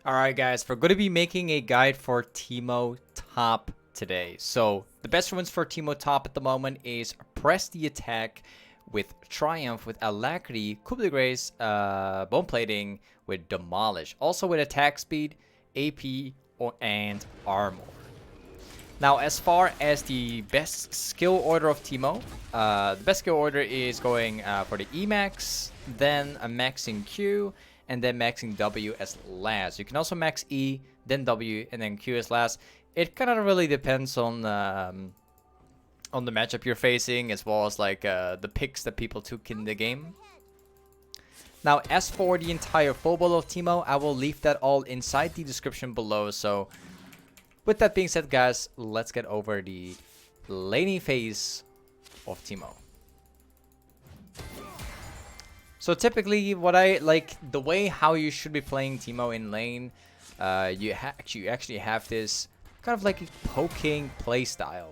Alright guys, we're going to be making a guide for Teemo Top today. So the best runes for Teemo Top at the moment is Press the Attack with Triumph, with Alacrity, Grace, Bone Plating, with Demolish. Also with Attack Speed, AP, and Armor. Now as far as the best skill order of Teemo, the best skill order is going for the Emax, then a maxing Q, and then maxing W as last. You can also max E, then W, and then Q as last. It kind of really depends on the matchup you're facing, as well as like the picks that people took in the game. Now, as for the entire full build of Teemo, I will leave that all inside the description below. So, with that being said, guys, let's get over the laning phase of Teemo. So typically, what I like, the way how you should be playing Teemo in lane, you actually have this kind of like a poking playstyle.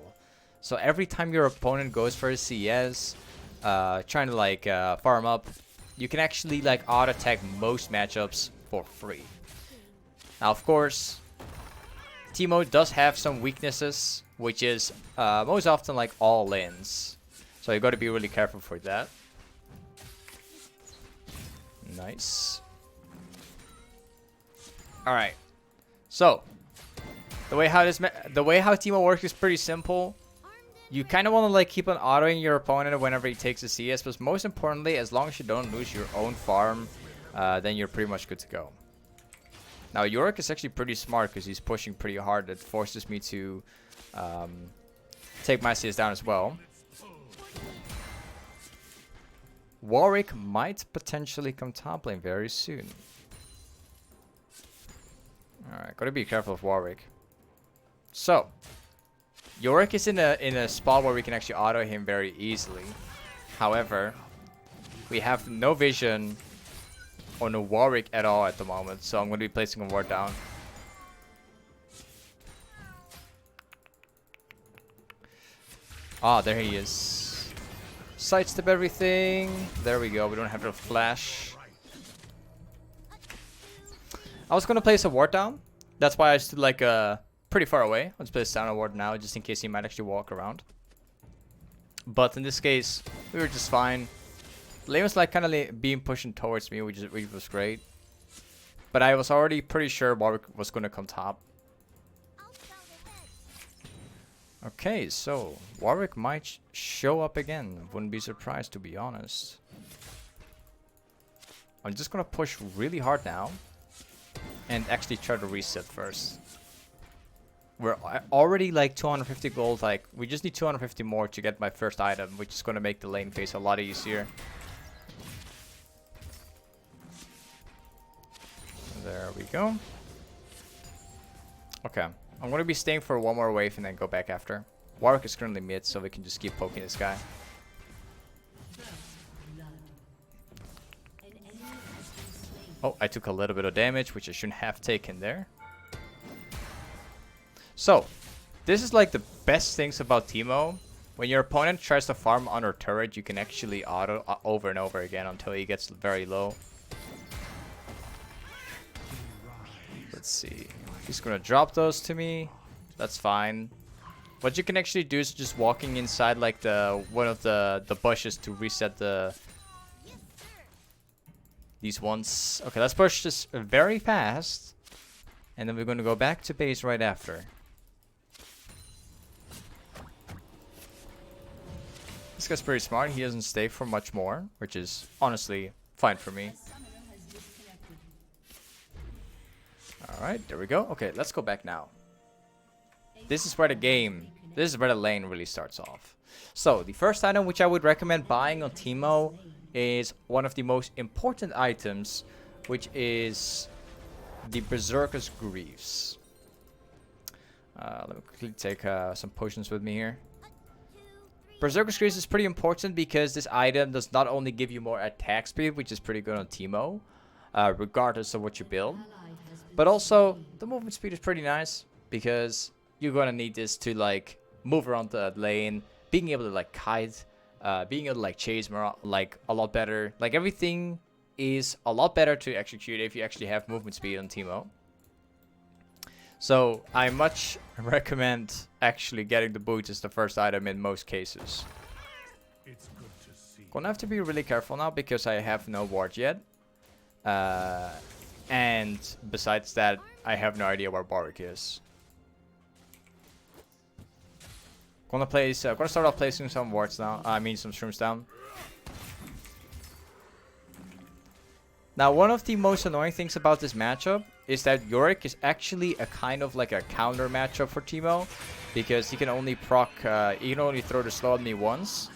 So every time your opponent goes for a CS, trying to like farm up, you can actually like auto attack most matchups for free. Now, of course, Teemo does have some weaknesses, which is most often like all-ins. So you got to be really careful for that. Nice. All right. So the way how Teemo works is pretty simple. You kind of want to like keep on autoing your opponent whenever he takes a CS, but most importantly, as long as you don't lose your own farm, then you're pretty much good to go. Now Yorick is actually pretty smart because he's pushing pretty hard. That forces me to take my CS down as well. Warwick might potentially come top lane very soon. Alright, gotta be careful of Warwick. So, Yorick is in a spot where we can actually auto him very easily. However, we have no vision on a Warwick at all at the moment, so I'm gonna be placing a ward down. Ah, there he is. Sidestep everything. There we go. We don't have to flash. I was gonna place a ward down. That's why I stood like pretty far away. Let's place down a ward now, just in case he might actually walk around. But in this case, we were just fine. Lane was like kind of being pushing towards me, which was great. But I was already pretty sure Warwick was gonna come top. Okay, so Warwick might show up again. Wouldn't be surprised, to be honest. I'm just gonna push really hard now and actually try to reset first. We're already like 250 gold. Like, we just need 250 more to get my first item, which is gonna make the lane phase a lot easier. There we go. Okay. I'm going to be staying for one more wave and then go back after. Warwick is currently mid, so we can just keep poking this guy. Oh, I took a little bit of damage, which I shouldn't have taken there. So, this is like the best things about Teemo. When your opponent tries to farm on her turret, you can actually auto over and over again until he gets very low. Let's see. He's gonna drop those to me. That's fine. What you can actually do is just walking inside like one of the bushes to reset these ones. Okay, let's push this very fast, and then we're gonna go back to base right after. This guy's pretty smart. He doesn't stay for much more, which is honestly fine for me. Alright, there we go. Okay, let's go back now. This is where the lane really starts off. So, the first item which I would recommend buying on Teemo is one of the most important items, which is the Berseker's Greaves. Let me quickly take some potions with me here. Berseker's Greaves is pretty important because this item does not only give you more attack speed, which is pretty good on Teemo, regardless of what you build. But also, the movement speed is pretty nice because you're gonna need this to like move around the lane, being able to like kite, being able to like chase more, like a lot better. Like everything is a lot better to execute if you actually have movement speed on Teemo. So I much recommend actually getting the boots as the first item in most cases. Gonna have to be really careful now because I have no ward yet. And besides that, I have no idea where Warwick is. Gonna start off placing some wards now. I mean some shrooms down. Now, one of the most annoying things about this matchup is that Yorick is actually a kind of like a counter matchup for Teemo, because he can only proc, he can only throw the slow at me once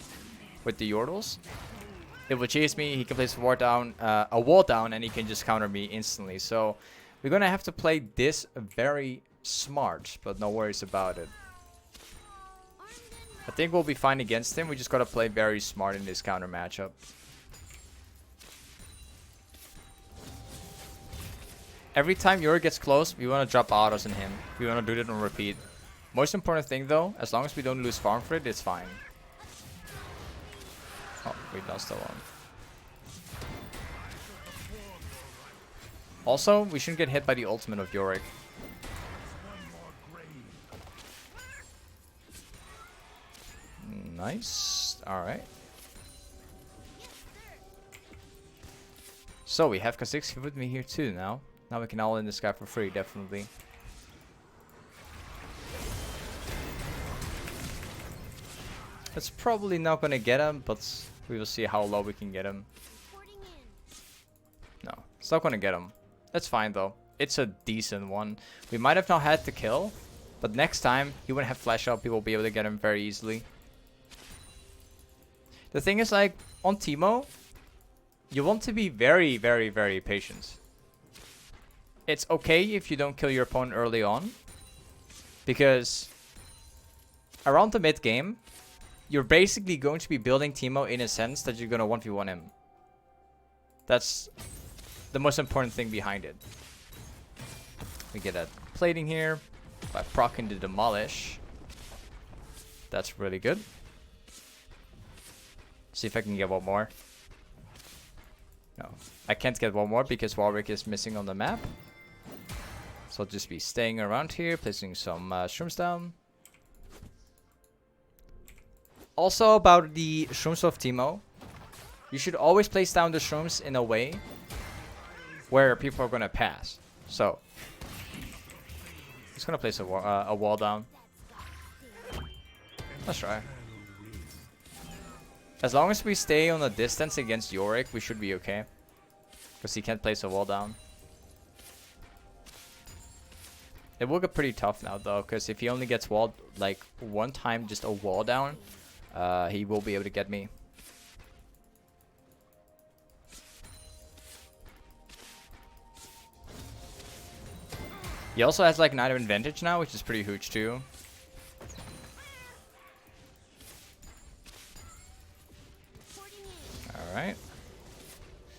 with the Yordles. It will chase me, he can place a wall down, and he can just counter me instantly. So we're gonna have to play this very smart, but no worries about it. I think we'll be fine against him. We just gotta play very smart in this counter matchup. Every time Yorick gets close, we want to drop autos in him. We want to do it on repeat. Most important thing though, as long as we don't lose farm for it, it's fine. Oh, we lost that one. Also, we shouldn't get hit by the ultimate of Yorick. Nice. Alright. So we have Kha'Zix with me here too now. Now we can all in this guy for free, definitely. That's probably not gonna get him, but we will see how low we can get him. No, it's not gonna get him. That's fine though. It's a decent one. We might have not had the kill, but next time he wouldn't have flash up. We will be able to get him very easily. The thing is, like on Teemo, you want to be very, very, very patient. It's okay if you don't kill your opponent early on, because around the mid game, you're basically going to be building Teemo in a sense that you're going to 1v1 him. That's the most important thing behind it. We get that plating here by proccing the demolish. That's really good. See if I can get one more. No, I can't get one more because Warwick is missing on the map. So I'll just be staying around here, placing some shrooms down. Also about the shrooms of Teemo, you should always place down the shrooms in a way where people are gonna pass. So he's gonna place a wall down. Let's try. As long as we stay on a distance against Yorick, we should be okay, because he can't place a wall down. It will get pretty tough now though, because if he only gets walled like one time, just a wall down, he will be able to get me. He also has like an item advantage now, which is pretty huge too. Alright.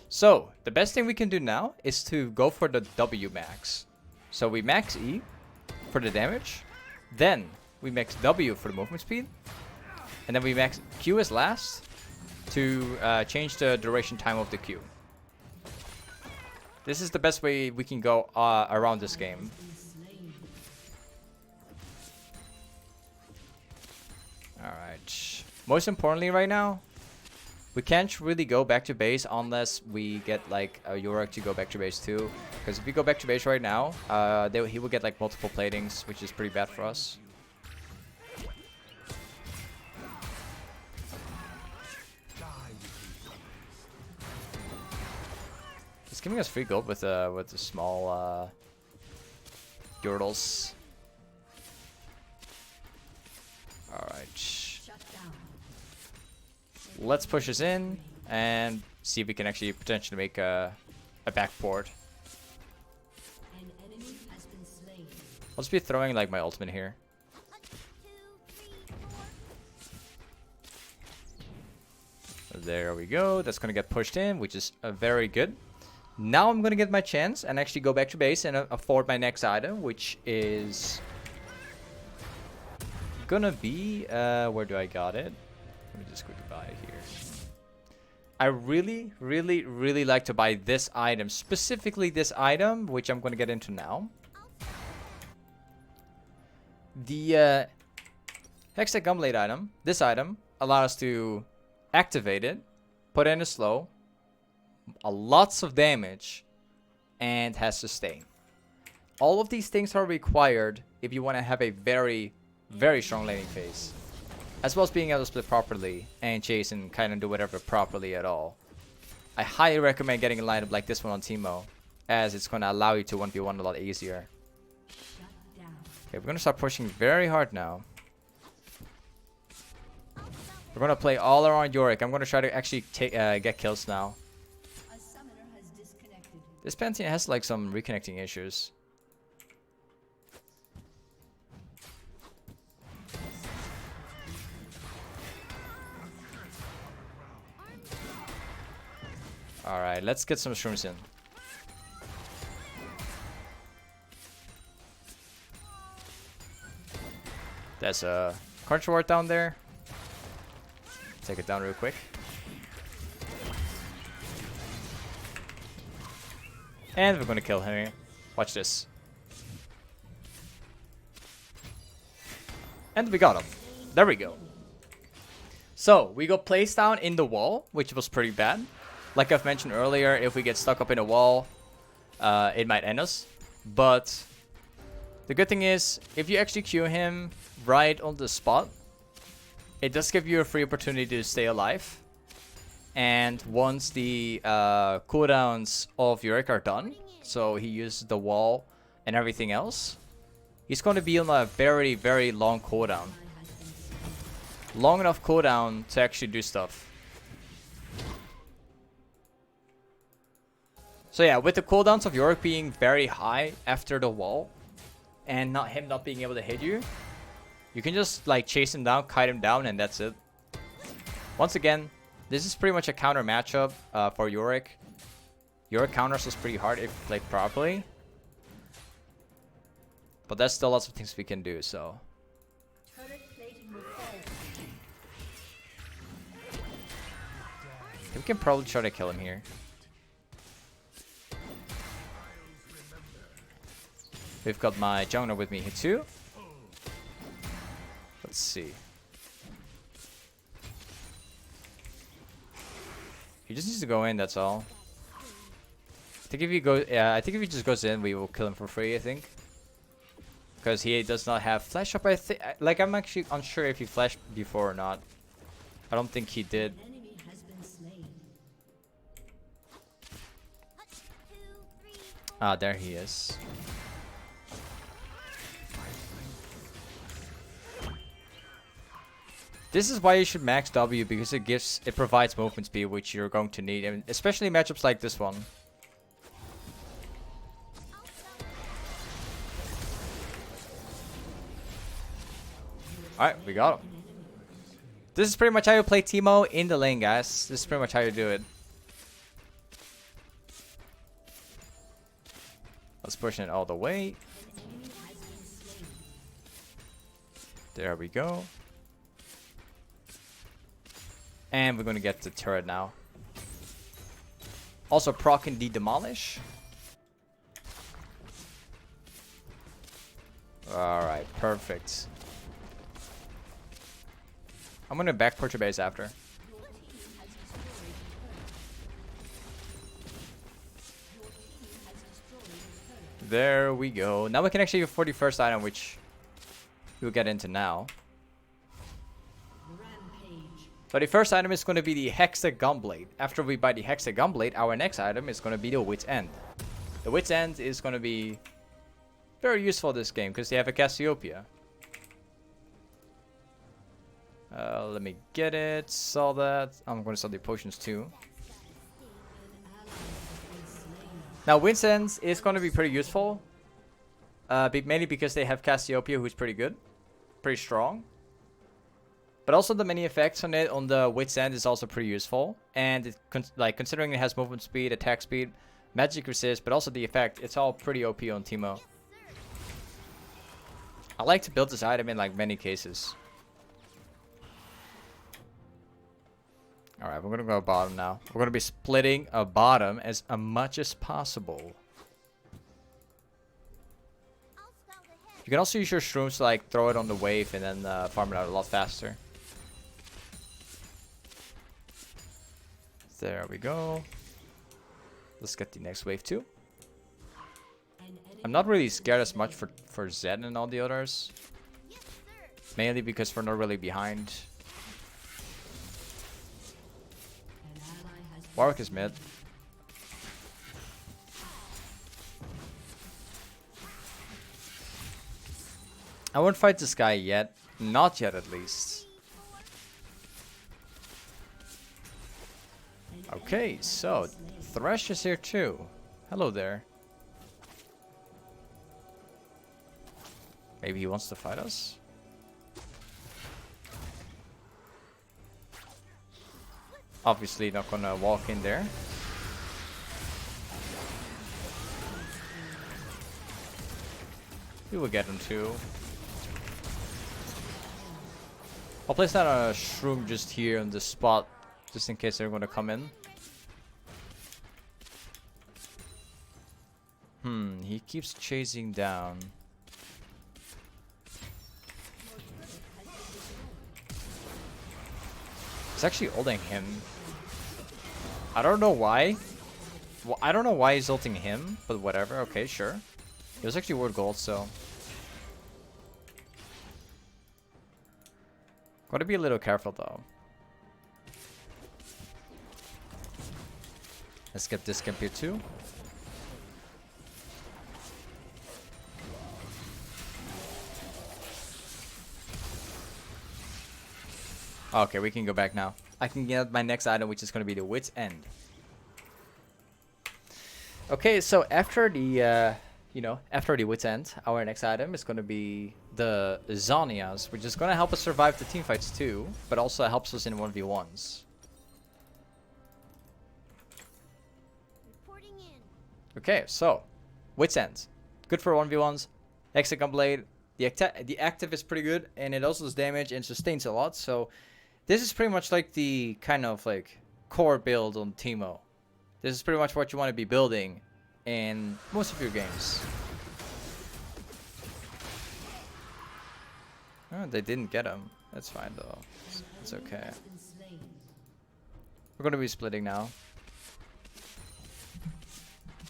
So, the best thing we can do now is to go for the W max. So we max E for the damage, then we max W for the movement speed, and then we max Q as last to change the duration time of the Q. This is the best way we can go around this game. Alright. Most importantly right now, we can't really go back to base unless we get like a Yorick to go back to base too. Because if we go back to base right now, he will get like multiple platings, which is pretty bad for us. He's giving us free gold with the small Yordles. Alright. Let's push this in and see if we can actually potentially make a backport. I'll just be throwing like my ultimate here. There we go. That's gonna get pushed in, which is very good. Now I'm gonna get my chance and actually go back to base and afford my next item, which is gonna be where do I got it? Let me just quickly buy it here. I really, really, really like to buy this item. Specifically this item, which I'm going to get into now. The Hextech gúnblade item, this item, allows us to activate it, put in a slow, lots of damage, and has sustain. All of these things are required if you want to have a very, very strong laning phase. As well as being able to split properly and chase and kind of do whatever properly at all. I highly recommend getting a lineup like this one on Teemo, as it's going to allow you to 1v1 a lot easier. Okay, we're going to start pushing very hard now. We're going to play all around Yorick. I'm going to try to actually get kills now. This Pantheon has like some reconnecting issues. Alright, let's get some shrooms in. There's a crunch ward down there. Take it down real quick. And we're gonna kill him here. Watch this. And we got him. There we go. So, we got Playstyle in the wall, which was pretty bad. Like I've mentioned earlier, if we get stuck up in a wall, it might end us. But the good thing is, if you actually Q him right on the spot, it does give you a free opportunity to stay alive. And once the cooldowns of Yorick are done, so he uses the wall and everything else, he's going to be on a very, very long cooldown. Long enough cooldown to actually do stuff. So yeah, with the cooldowns of Yorick being very high after the wall, and him not being able to hit you, you can just like chase him down, kite him down, and that's it. Once again, this is pretty much a counter matchup for Yorick. Yorick counters us pretty hard if played properly. But there's still lots of things we can do, so. We can probably try to kill him here. We've got my Zhonia with me here too. Let's see. He just needs to go in, that's all. I think if he goes, yeah, I think if he just goes in, we will kill him for free, I think. Because he does not have flash up, I think. Like, I'm actually unsure if he flashed before or not. I don't think he did. Ah, there he is. This is why you should max W, because it provides movement speed, which you're going to need, and especially in matchups like this one. Alright, we got him. This is pretty much how you play Teemo in the lane, guys. This is pretty much how you do it. Let's push it all the way. There we go. And we're going to get the turret now. Also proccing the demolish. Alright, perfect. I'm going to backport your base after. There we go. Now we can actually afford the first item, which we'll get into now. But the first item is going to be the Hextech gúnblade. After we buy the Hextech gúnblade, our next item is going to be the Wit's End. The Wit's End is going to be very useful this game because they have a Cassiopeia. Let me get it. Saw that. I'm going to sell the potions too. Now, Wit's End is going to be pretty useful. Mainly because they have Cassiopeia, who's pretty good. Pretty strong. But also the many effects on it on the Wit's End is also pretty useful. And it considering it has movement speed, attack speed, magic resist, but also the effect, it's all pretty OP on Teemo. I like to build this item in like many cases. Alright, we're gonna go bottom now. We're gonna be splitting a bottom as much as possible. You can also use your shrooms to like throw it on the wave and then farm it out a lot faster. There we go. Let's get the next wave too. I'm not really scared as much for Zed and all the others. Mainly because we're not really behind. Warwick is mid. I won't fight this guy yet. Not yet, at least. Okay, so Thresh is here too. Hello there. Maybe he wants to fight us? Obviously not gonna walk in there. We will get him too. I'll place down a shroom just here on the spot, just in case they're gonna come in. He keeps chasing down. He's actually ulting him. I don't know why. Well, I don't know why he's ulting him, but whatever. Okay, sure. It was actually worth gold, so. Gotta be a little careful though. Let's get this camp here too. Okay, we can go back now. I can get my next item, which is going to be the Wit's End. Okay, so after the, after the Wit's End, our next item is going to be the Zhonias, which is going to help us survive the teamfights too, but also helps us in 1v1s. Okay, so Wit's End, good for 1v1s. Hextech gúnblade. The active is pretty good, and it also does damage and sustains a lot. So this is pretty much like the kind of like core build on Teemo. This is pretty much what you want to be building in most of your games. Oh, they didn't get him. That's fine though. It's okay. We're gonna be splitting now.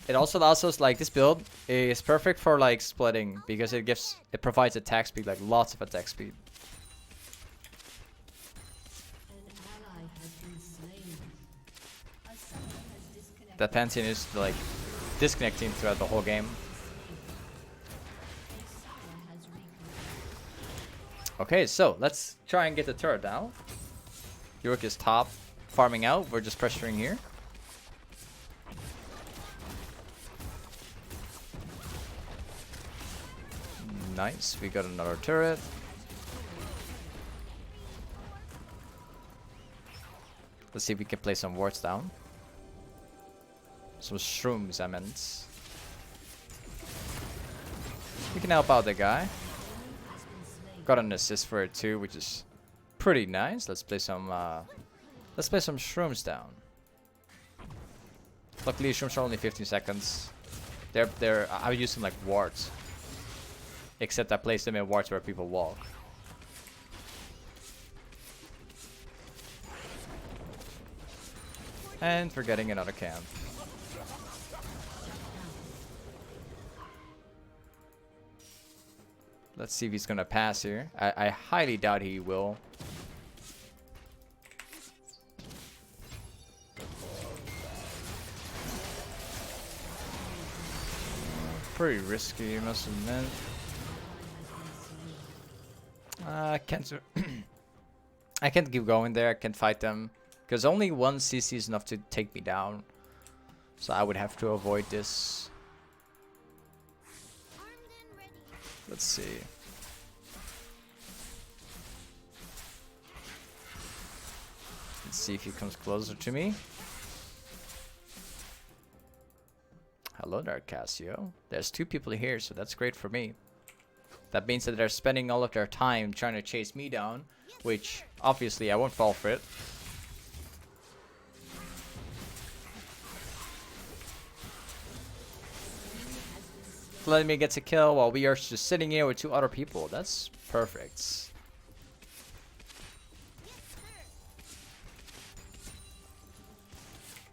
It also allows us, like, this build is perfect for like splitting because it provides attack speed, like lots of attack speed. That Pantheon is like disconnecting throughout the whole game. Okay, so let's try and get the turret now. York is top, farming out. We're just pressuring here. Nice, we got another turret. Let's see if we can play some wards down. Some shrooms, I meant. We can help out the guy. Got an assist for it too, which is pretty nice. Let's play some shrooms down. Luckily, shrooms are only 15 seconds. I would use them like wards. Except I place them in wards where people walk. And we're getting another camp. Let's see if he's gonna pass here. I highly doubt he will. Pretty risky, I must admit. I can't. I can't keep going there. I can't fight them because only one CC is enough to take me down. So I would have to avoid this. Let's see. Let's see if he comes closer to me. Hello there, Casio. There's 2 people here, so that's great for me. That means that they're spending all of their time trying to chase me down, which obviously I won't fall for it. Vladimir gets a kill while we are just sitting here with 2 other people. That's perfect.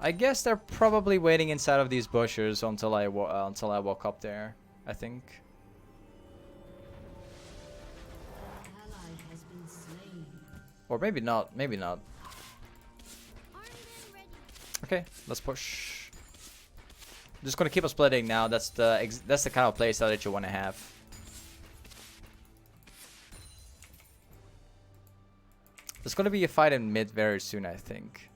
I guess they're probably waiting inside of these bushes until I walk up there, I think. Or maybe not, maybe not. Okay, let's push. Just gonna keep us splitting now. That's the kind of playstyle that you want to have. There's gonna be a fight in mid very soon, I think.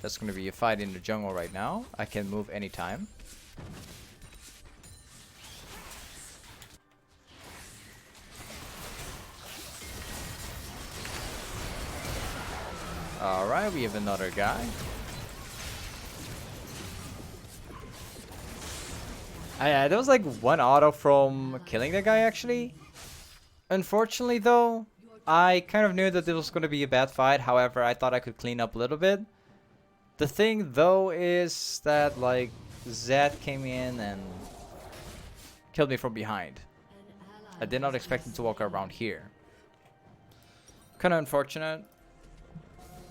That's gonna be a fight in the jungle right now. I can move anytime. Alright, we have another guy. There was like 1 auto from killing the guy actually. Unfortunately though, I kind of knew that it was going to be a bad fight. However, I thought I could clean up a little bit. The thing though is that like Zed came in and killed me from behind. I did not expect him to walk around here. Kind of unfortunate.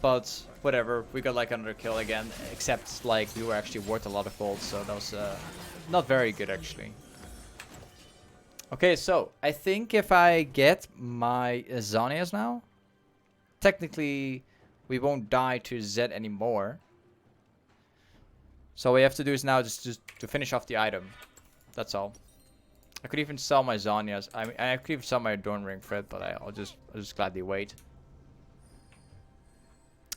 But whatever, we got like another kill again, except like we were actually worth a lot of gold, so that was not very good actually. Okay, so I think if I get my Zhonias now, technically we won't die to Zed anymore. So what we have to do is now just to finish off the item. That's all. I could even sell my Zhonias. I mean, I could even sell my Adorn Ring for it, but I'll just gladly wait.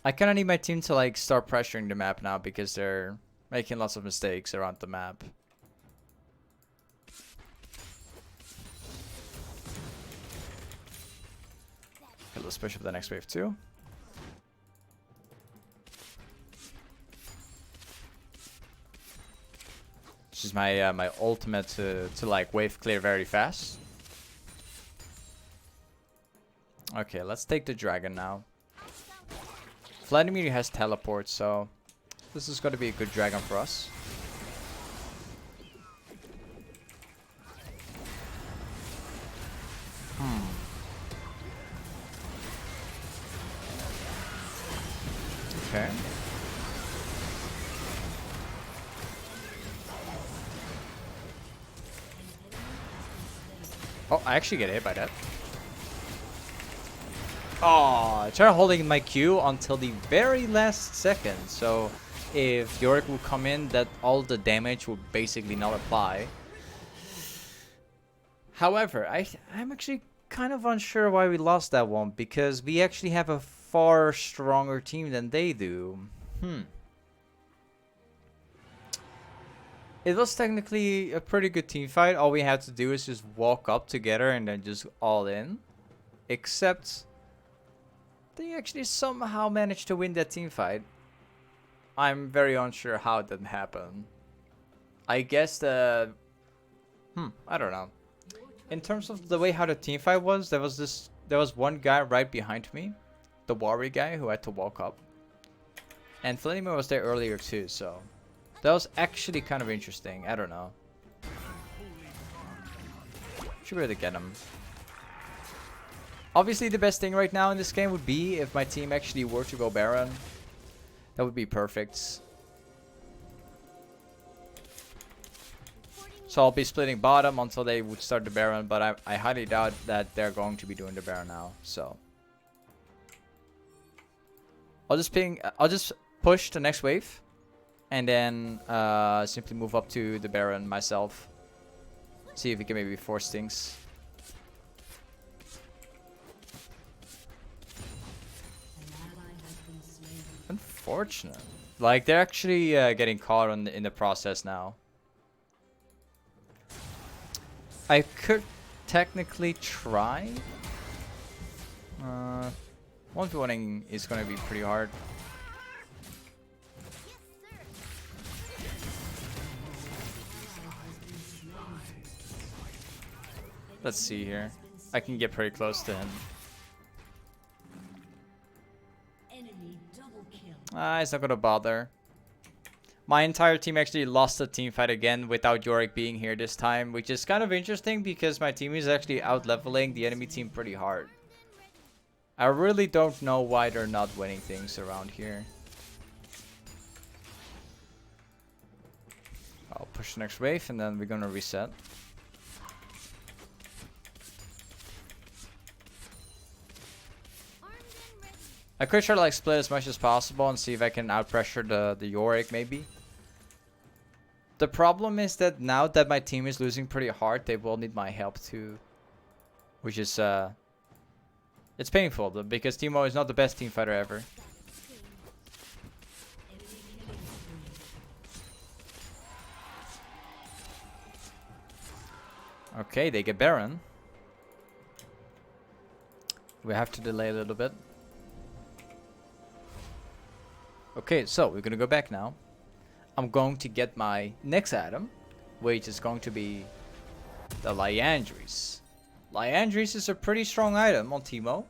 I kind of need my team to like start pressuring the map now because they're making lots of mistakes around the map. Okay, let's push up the next wave too. This is my my ultimate to like wave clear very fast. Okay, let's take the dragon now. Vladimir has teleport, so this is going to be a good dragon for us. Okay. Oh, I actually get hit by that. Oh, I tried holding my Q until the very last second. So if Yorick will come in, that all the damage would basically not apply. However, I'm actually kind of unsure why we lost that one, because we actually have a far stronger team than they do. It was technically a pretty good team fight. All we had to do is just walk up together and then just all in. Except they actually somehow managed to win that team fight. I'm very unsure how that happened. I guess I don't know. In terms of the way how the team fight was, there was one guy right behind me, the warrior guy who had to walk up. And Vladimir was there earlier too, so that was actually kind of interesting. I don't know. Should be able to get him. Obviously, the best thing right now in this game would be if my team actually were to go Baron. That would be perfect. So I'll be splitting bottom until they would start the Baron, but I highly doubt that they're going to be doing the Baron now. So I'll just push the next wave, and then simply move up to the Baron myself. See if we can maybe force things. Unfortunate. Like, they're actually getting caught in the process now. I could technically try. 1v1ing is going to be pretty hard. Let's see here. I can get pretty close to him. He's not gonna bother. My entire team actually lost the team fight again without Yorick being here this time, which is kind of interesting because my team is actually out-leveling the enemy team pretty hard. I really don't know why they're not winning things around here. I'll push the next wave and then we're gonna reset. I could try to like split as much as possible and see if I can outpressure the Yorick maybe. The problem is that now that my team is losing pretty hard, they will need my help too. Which is it's painful because Teemo is not the best team fighter ever. Okay, they get Baron. We have to delay a little bit. Okay, so we're gonna go back now. I'm going to get my next item, which is going to be the Liandrys. Liandrys is a pretty strong item on Teemo.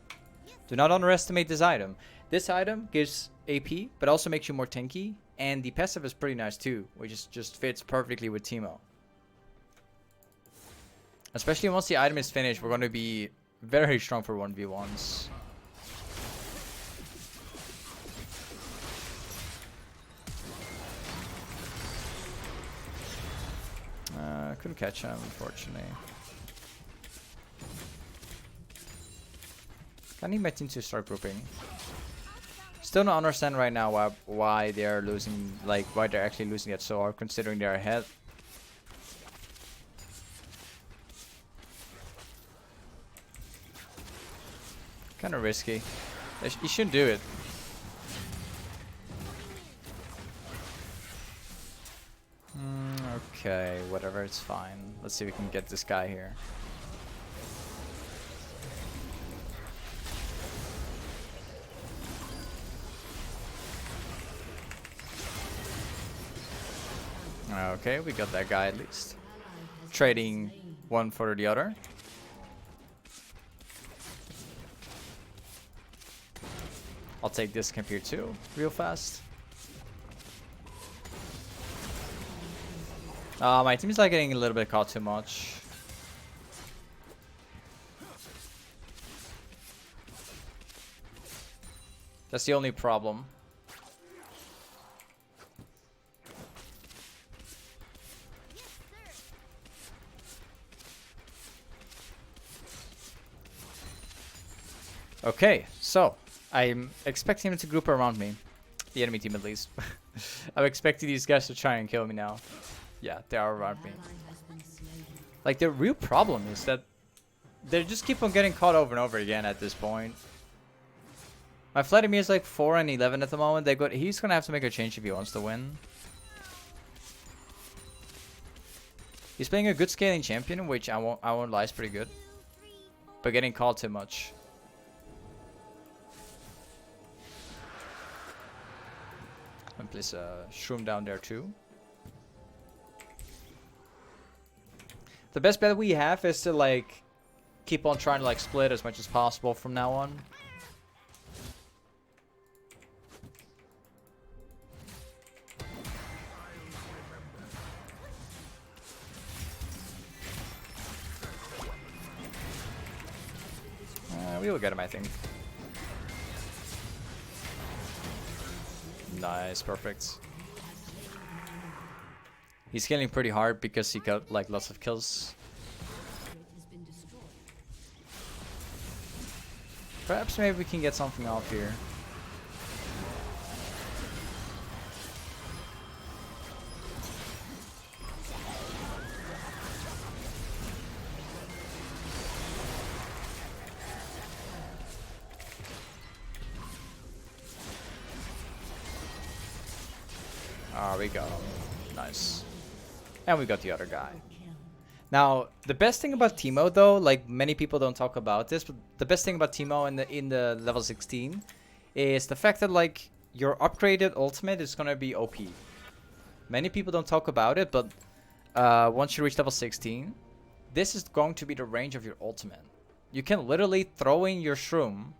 Do not underestimate this item. This item gives AP, but also makes you more tanky. And the passive is pretty nice too, which just fits perfectly with Teemo. Especially once the item is finished, we're going to be very strong for 1v1s. Couldn't catch him, unfortunately. I need my team to start grouping. Still don't understand right now why they're losing, like why they're actually losing it so hard, considering they're ahead. Kind of risky. You shouldn't do it. Okay, whatever, it's fine. Let's see if we can get this guy here. Okay, we got that guy at least. Trading one for the other. I'll take this camp here too, real fast. My team is like getting a little bit caught too much. That's the only problem. Okay, so I'm expecting him to group around me. The enemy team at least. I'm expecting these guys to try and kill me now. Yeah, they are around me. Like, the real problem is that they just keep on getting caught over and over again at this point. My Vladimir is like 4 and 11 at the moment. He's gonna have to make a change if he wants to win. He's playing a good scaling champion, which I won't lie is pretty good. But getting caught too much. And place a shroom down there too. The best bet we have is to like keep on trying to like split as much as possible from now on. We will get him, I think. Nice, perfect. He's scaling pretty hard because he got like lots of kills. Perhaps maybe we can get something off here. Ah, we got him. Nice. And we got the other guy. Now, the best thing about Teemo though, like many people don't talk about this, but the best thing about Teemo in the level 16 is the fact that like your upgraded ultimate is gonna be OP. Many people don't talk about it, but once you reach level 16, this is going to be the range of your ultimate. You can literally throw in your shroom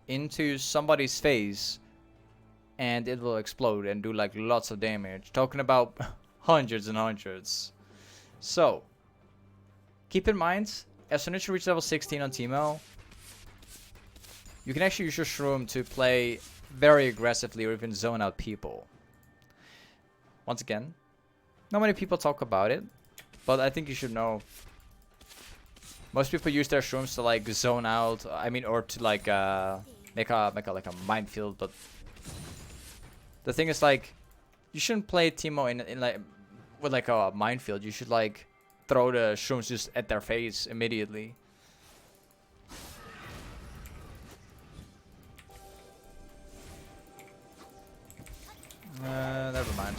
into somebody's face and it will explode and do like lots of damage. Talking about hundreds and hundreds. So keep in mind, as soon as you reach level 16 on Teemo, you can actually use your shroom to play very aggressively or even zone out people. Once again, not many people talk about it, but I think you should know. Most people use their shrooms to like zone out, I mean, or to like make a like a minefield. But the thing is, like, you shouldn't play Teemo in like with like a minefield. You should like throw the shrooms just at their face immediately. Never mind.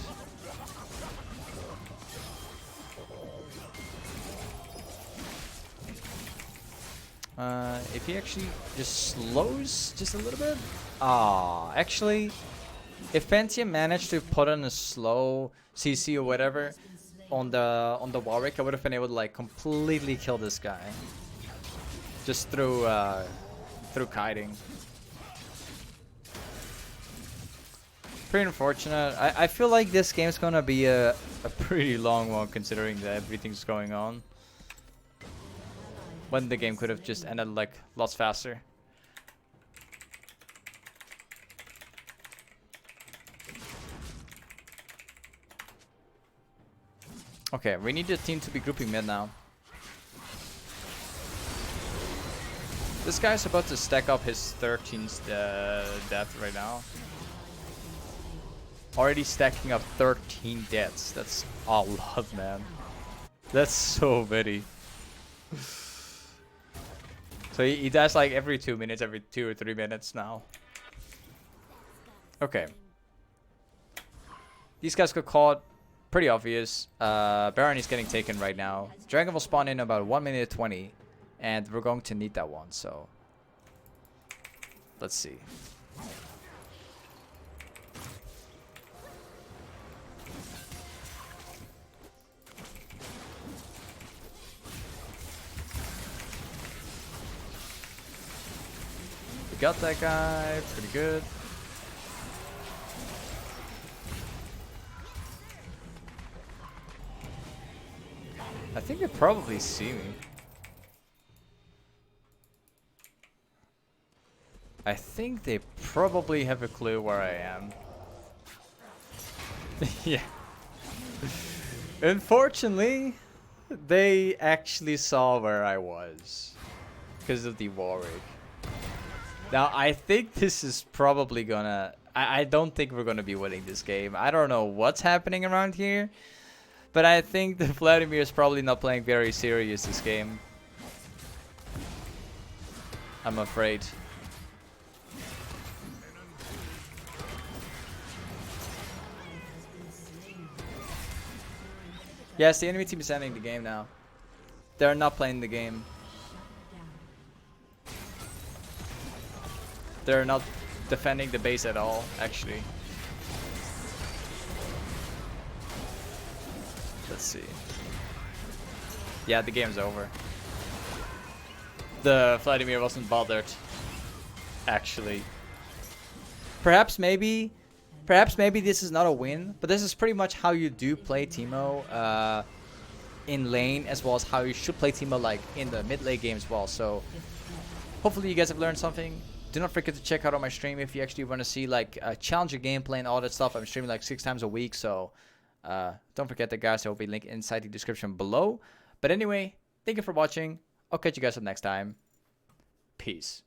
If he actually just slows just a little bit. Actually, if Pentium managed to put on a slow CC or whatever on the Warwick, I would have been able to like completely kill this guy just through kiting. Pretty unfortunate. I feel like this game's gonna be a pretty long one considering that everything's going on. When the game could have just ended like lots faster. Okay, we need the team to be grouping mid now. This guy's about to stack up his 13th death right now. Already stacking up 13 deaths. That's a lot, man. That's so many. So he dies like every 2 minutes, every 2 or 3 minutes now. Okay. These guys got caught. Pretty obvious. Baron is getting taken right now. Dragon will spawn in about 1 minute 20. And we're going to need that one, so. Let's see. Got that guy, pretty good. I think they probably see me. I think they probably have a clue where I am. Yeah. Unfortunately, they actually saw where I was because of the Warwick. Now, I think this is probably gonna... I don't think we're gonna be winning this game. I don't know what's happening around here. But I think that Vladimir is probably not playing very serious this game. I'm afraid. Yes, the enemy team is ending the game now. They're not playing the game. They're not defending the base at all, actually. Let's see. Yeah, the game's over. The Vladimir wasn't bothered, actually. Perhaps maybe this is not a win, but this is pretty much how you do play Teemo in lane, as well as how you should play Teemo like in the mid lane game as well. So hopefully you guys have learned something. Do not forget to check out on my stream if you actually want to see like a challenger gameplay and all that stuff. I'm streaming like 6 times a week, so don't forget that, guys. There will be a link inside the description below. But anyway, thank you for watching. I'll catch you guys up next time. Peace.